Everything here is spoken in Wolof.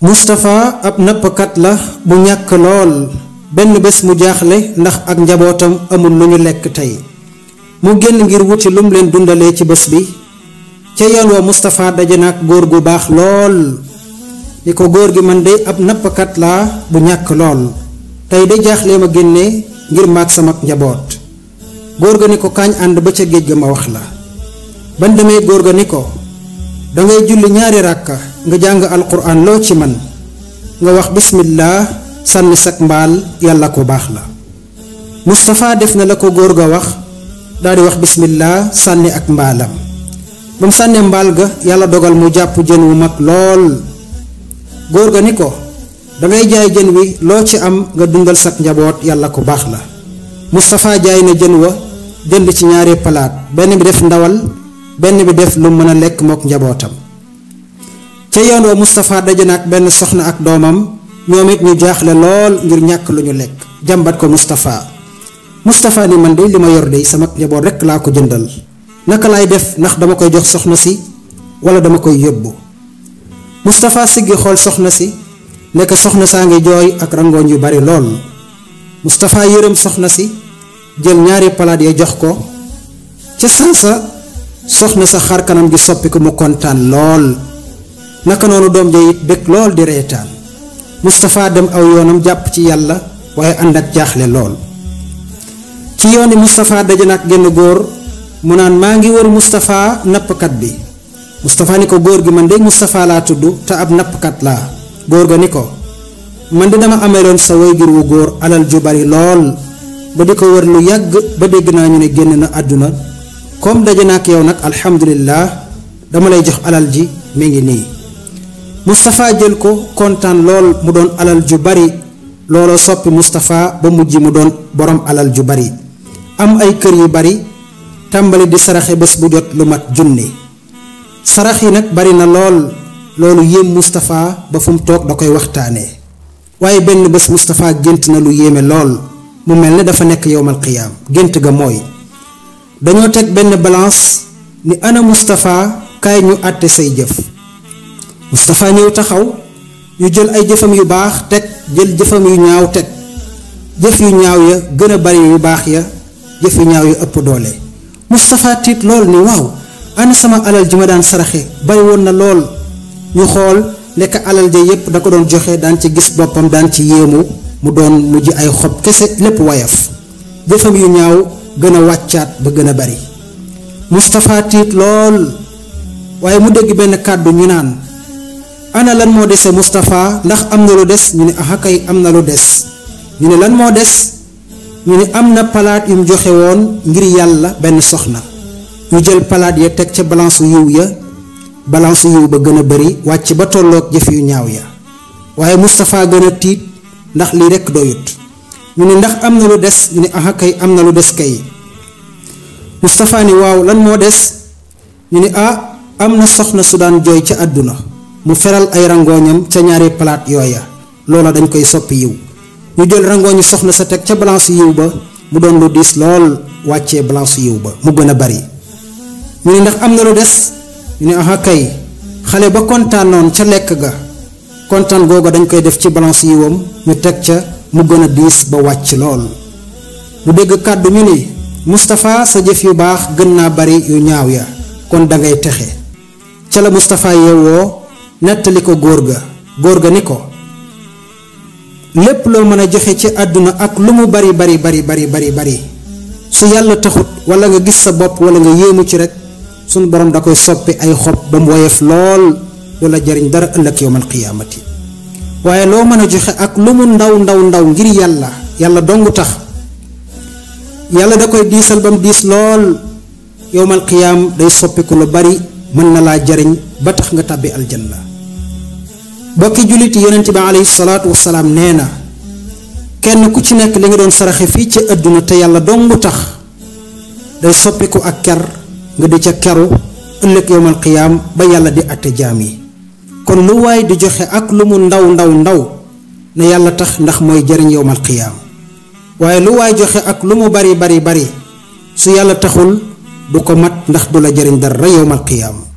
Moustapha ab nappkat la bu ñàkk lool benn bés mu jaaxle ndax ak njabootam amul lu ñu lekk tey mu génn ngir wuti lum leen dundalee ci bés bi ca yoon wa Moustapha daje na ak góor gu baax lool ni ko góor gi man de ab nappkat laa bu ñàkk lool tey de jaaxle ma génne ngir maag sama njaboot. góor ga ni ko kaañ ànd ba ca géej ga ma wax la ban demee góor ga ni ko dangay julli ñaari ràkka nga jàng alquran loo ci man nga wax bismillah sànni sak mbaal yàlla ko baax la. Moustapha def na la ko góor ga wax daldi wax bismillah sànni ak mbaalam ba mu sànnee mbaal ga yàlla dogal mu jàpp jën wu mag lool. góor ga ni ko dangay jaay jën wi loo ci am nga dundal sak njaboot yàlla ko baax la. Moustapha jaay na jën wa jënd ci ñaari palaat benn bi def ndawal benn bi def lu mën a lekk mook njabootam. ca yoon wa Moustapha daje na ak benn soxna ak doomam ñoom it ñu jaaxle lool ngir ñàkk lu ñu lekk jàmbat ko Moustapha ni man de li ma yor de sama njaboot rekk laa ko jëndal naka laay def ndax dama koy jox soxna si wala dama koy yóbbu. Moustapha siggi xool soxna si nekk soxna saa ngi jooy ak rangooñ yu bari lool. Moustapha yërëm soxna si jël ñaari palaat ya jox ko ca sansa soxna sa xar kanam gi soppi ko mu kontaan lool naka noonu doom ja it bëgg lool di reetaan. Moustapha dem aw yoonam jàpp ci yàlla waaye ànd ak jaaxle lool. ci yooni Moustapha daje na ak genn góor mu naan maa ngi wër Moustapha nappkat bi. Moustapha ni ko góor gi man de Moustapha laa tudd te ab nappkat laa. góor ga ni ko man de dama ameeloon sa waajur wu góor alal ju bari lool ba di ko wër lu yàgg ba dégg naa ñu ne génn na àdduna comme daje na ak yow nag alhamdulillah dama lay jox alal ji mi ngi nii. Moustapha jël ko kontaan lool mu doon alal ju bari looloo soppi Moustapha ba mujj mu doon borom alal ju bari am ay kër yu bari tàmbali di saraxe bés bu jot lu mat junni. sarax yi nag bari na lool loolu yéem Moustapha ba fu mu toog da koy waxtaanee. waaye benn bés Moustapha gént na lu yéeme lool mu mel ne dafa nekk yowmal qiyaam. gént ga mooy dañoo teg benn balance ni ana Moustapha kaay ñu àtte say jëf. Moustapha ñëw taxaw ñu jël ay jëfam yu baax teg jël jëfam yu ñaaw teg jëf yu ñaaw ya gën a bari yu baax ya jëf yu ñaaw ya ëpp doole. Moustapha tiit lool ni waaw ana sama alal ji ma daan saraxe bari woon na lool. ñu xool nekk alal ja yépp da ko doon joxe daan ci gis boppam daan ci yéemu mu doon mujj ay xob kese lépp wayaf jëfam yu ñaaw gën a wàccaat ba gën a bari. Moustapha tiit lool waaye mu dégg benn kàddu ñu naan ana lan moo dese Moustapha ndax am na lu des ñu ne aha kay am na lu des. ñu ne lan moo des ñu ne am na palaat yu mu joxe woon ngir yàlla benn soxna. ñu jël palaat ya teg ca balance yiw ya balance yiw ba gën a bari wàcc ba tolloog jëf yu ñaaw ya waaye Moustapha gën a tiit ndax lii rekk doyut. ñu ne ndax am na lu des ñu ne aha kay am na lu des kay. Moustapha ni waaw lan moo des ñu ne am na soxna su daan jooy ca àdduna mu feral ay rangooñam ca ñaari palaat yooya loola dañ koy soppi yiw. ñu jël rangooñu soxna sa teg ca balance yiw ba mu doon lu diis lool wàccee balance yiw ba mu gën a bari. ñu ne ndax am na lu des ñu ne aha kay xale ba kontaanoon ca lekk ga kontaan googa dañ koy def ci balance yiwam ñu teg ca mu gën a diis ba wàcc lool. mu dégg kàddu ñu ni Moustapha sa jëf yu baax gën naa bari yu ñaaw ya kon dangay texe. ca la Moustapha yeewoo nettali ko góor ga ni ko lépp loo mën a joxe ci àdduna ak lu mu bari su yàlla taxut wala nga gis sa bopp wala nga yéemu ci rek sunu borom da koy soppi ay xob ba mu woyof lool wala jariñ dara ëllëg yowmal qiyaamati. waaye loo mën a joxe ak lu mu ndaw ngir yàlla dongu tax yàlla da koy diisal ba mu diis lool yowmal qiyaam day soppiku lu bari mën na laa jariñ ba tax nga tàbbi aljanna. bokki jullit yonent bi alayhi salaatu wasalaam nee na kenn ku ci nekk li nga doon saraxe fii ci àdduna te yàlla dongu tax day soppiku ak ker nga di ca keru ëllëg yowmal qiyaam ba yàlla di àtte jaam yi. kon lu waay di joxe ak lu mu ndaw na yàlla tax ndax mooy jariñ yowmal qiyaam waaye lu waay joxe ak lu mu bari su yàlla taxul du ko mat ndax du la jariñ dara yowmal qiyaam.